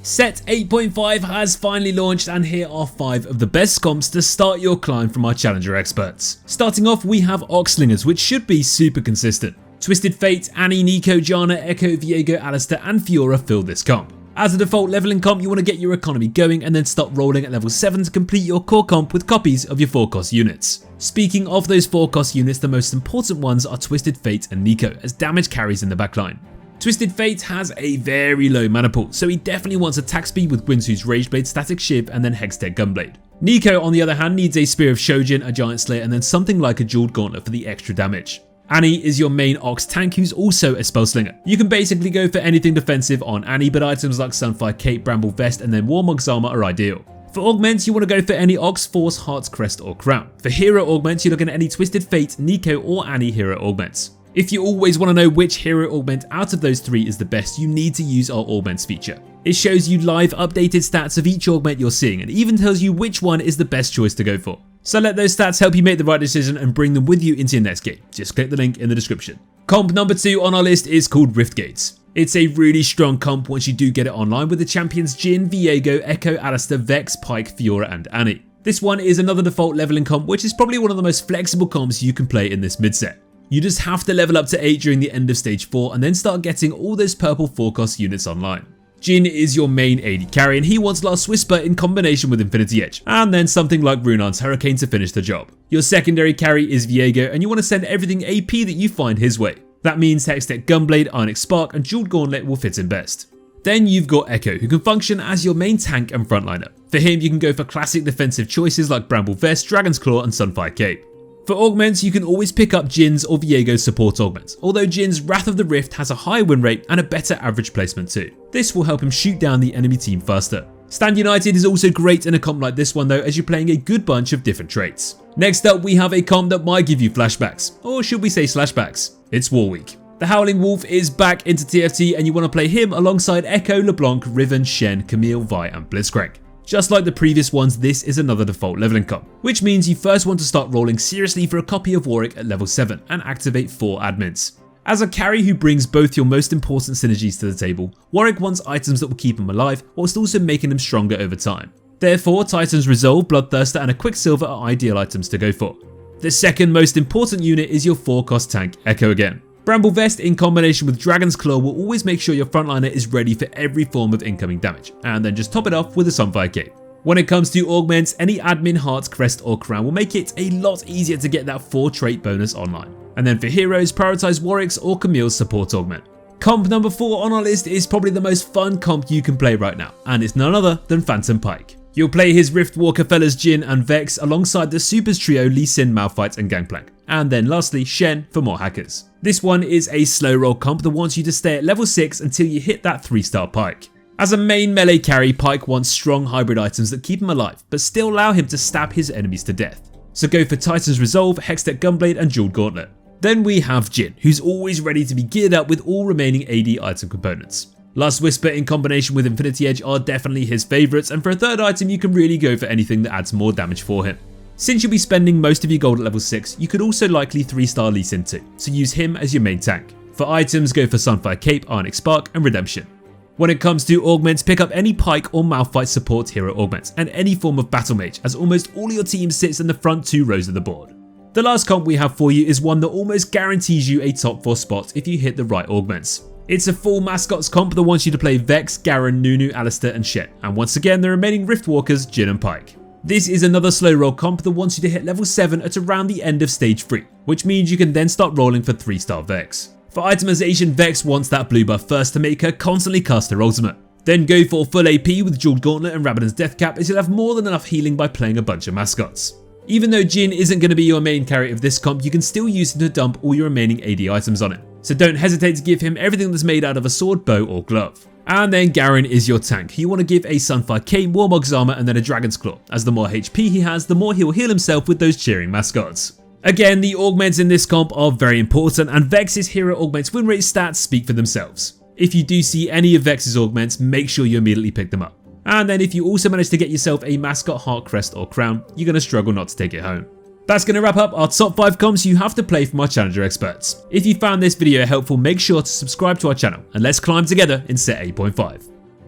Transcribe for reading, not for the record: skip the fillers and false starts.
Set 8.5 has finally launched, and here are 5 of the best comps to start your climb from our challenger experts. Starting off, we have Oxlingers, which should be super consistent. Twisted Fate, Annie, Neeko, Janna, Echo, Viego, Alistair and Fiora fill this comp. As a default leveling comp, you want to get your economy going and then start rolling at level 7 to complete your core comp with copies of your 4-cost units. Speaking of those 4-cost units, the most important ones are Twisted Fate and Neeko as damage carries in the backline. Twisted Fate has a very low mana pool, so he definitely wants attack speed with Guinsoo's Rageblade, Static Shiv and then Hextech Gunblade. Neeko on the other hand needs a Spear of Shojin, a Giant Slayer and then something like a Jeweled Gauntlet for the extra damage. Annie is your main Ox tank who's also a Spellslinger. You can basically go for anything defensive on Annie, but items like Sunfire Cape, Bramble Vest and then Warmog's Armor are ideal. For augments, you want to go for any Ox, Force, Heart's Crest or Crown. For hero augments, you're looking at any Twisted Fate, Neeko or Annie hero augments. If you always want to know which hero augment out of those 3 is the best, you need to use our augments feature. It shows you live updated stats of each augment you're seeing and even tells you which one is the best choice to go for. So let those stats help you make the right decision and bring them with you into your next game. Just click the link in the description. Comp number 2 on our list is called Rift Gates. It's a really strong comp once you do get it online with the champions Jhin, Viego, Echo, Alistair, Vex, Pyke, Fiora and Annie. This one is another default leveling comp, which is probably one of the most flexible comps you can play in this mid-set. You just have to level up to 8 during the end of stage 4 and then start getting all those purple 4-cost units online. Jhin is your main AD carry and he wants Last Whisper in combination with Infinity Edge, and then something like Runar's Hurricane to finish the job. Your secondary carry is Viego and you want to send everything AP that you find his way. That means Hextech Gunblade, Ionic Spark and Jeweled Gauntlet will fit in best. Then you've got Echo, who can function as your main tank and frontliner. For him you can go for classic defensive choices like Bramble Vest, Dragon's Claw and Sunfire Cape. For augments, you can always pick up Jhin's or Viego's support augments, although Jhin's Wrath of the Rift has a high win rate and a better average placement too. This will help him shoot down the enemy team faster. Stand United is also great in a comp like this one though, as you're playing a good bunch of different traits. Next up, we have a comp that might give you flashbacks, or should we say slashbacks? It's Warwick. The Howling Wolf is back into TFT and you want to play him alongside Echo, LeBlanc, Riven, Shen, Camille, Vi and Blitzcrank. Just like the previous ones, this is another default leveling comp, which means you first want to start rolling seriously for a copy of Warwick at level 7 and activate 4 admins. As a carry who brings both your most important synergies to the table, Warwick wants items that will keep him alive whilst also making him stronger over time. Therefore, Titan's Resolve, Bloodthirster and a Quicksilver are ideal items to go for. The second most important unit is your 4-cost tank, Echo again. Bramble Vest in combination with Dragon's Claw will always make sure your frontliner is ready for every form of incoming damage, and then just top it off with a Sunfire Cape. When it comes to augments, any admin, Heart's Crest or Crown will make it a lot easier to get that 4 trait bonus online. And then for heroes, prioritize Warwick's or Camille's support augment. Comp number 4 on our list is probably the most fun comp you can play right now, and it's none other than Phantom Pyke. You'll play his Riftwalker fellas Jhin and Vex alongside the Supers trio Lee Sin, Malphite and Gangplank, and then lastly Shen for more hackers. This one is a slow roll comp that wants you to stay at level 6 until you hit that 3-star Pyke. As a main melee carry, Pyke wants strong hybrid items that keep him alive but still allow him to stab his enemies to death. So go for Titan's Resolve, Hextech Gunblade and Jeweled Gauntlet. Then we have Jhin, who's always ready to be geared up with all remaining AD item components. Last Whisper in combination with Infinity Edge are definitely his favourites, and for a third item you can really go for anything that adds more damage for him. Since you'll be spending most of your gold at level 6, you could also likely 3-star Lee Sin too, so use him as your main tank. For items, go for Sunfire Cape, Ionic Spark and Redemption. When it comes to augments, pick up any Pyke or Malphite support hero augments, and any form of Battle Mage, as almost all your team sits in the front 2 rows of the board. The last comp we have for you is one that almost guarantees you a top 4 spot if you hit the right augments. It's a full Mascots comp that wants you to play Vex, Garen, Nunu, Alistair and Shen, and once again the remaining Riftwalkers Jhin and Pyke. This is another slow roll comp that wants you to hit level 7 at around the end of stage 3, which means you can then start rolling for 3-star Vex. For itemization, Vex wants that blue buff first to make her constantly cast her ultimate. Then go for full AP with Jeweled Gauntlet and Rabadon's Death Cap, as you'll have more than enough healing by playing a bunch of Mascots. Even though Jhin isn't going to be your main carry of this comp, you can still use him to dump all your remaining AD items on him. So don't hesitate to give him everything that's made out of a sword, bow or glove. And then Garen is your tank. You want to give a Sunfire Cape, Warmog's Armor and then a Dragon's Claw, as the more HP he has, the more he'll heal himself with those cheering Mascots. Again, the augments in this comp are very important, and Vex's hero augments win rate stats speak for themselves. If you do see any of Vex's augments, make sure you immediately pick them up. And then if you also manage to get yourself a Mascot, Heart, Crest or Crown, you're going to struggle not to take it home. That's going to wrap up our top 5 comps you have to play from our Challenger experts. If you found this video helpful, make sure to subscribe to our channel and let's climb together in set 8.5.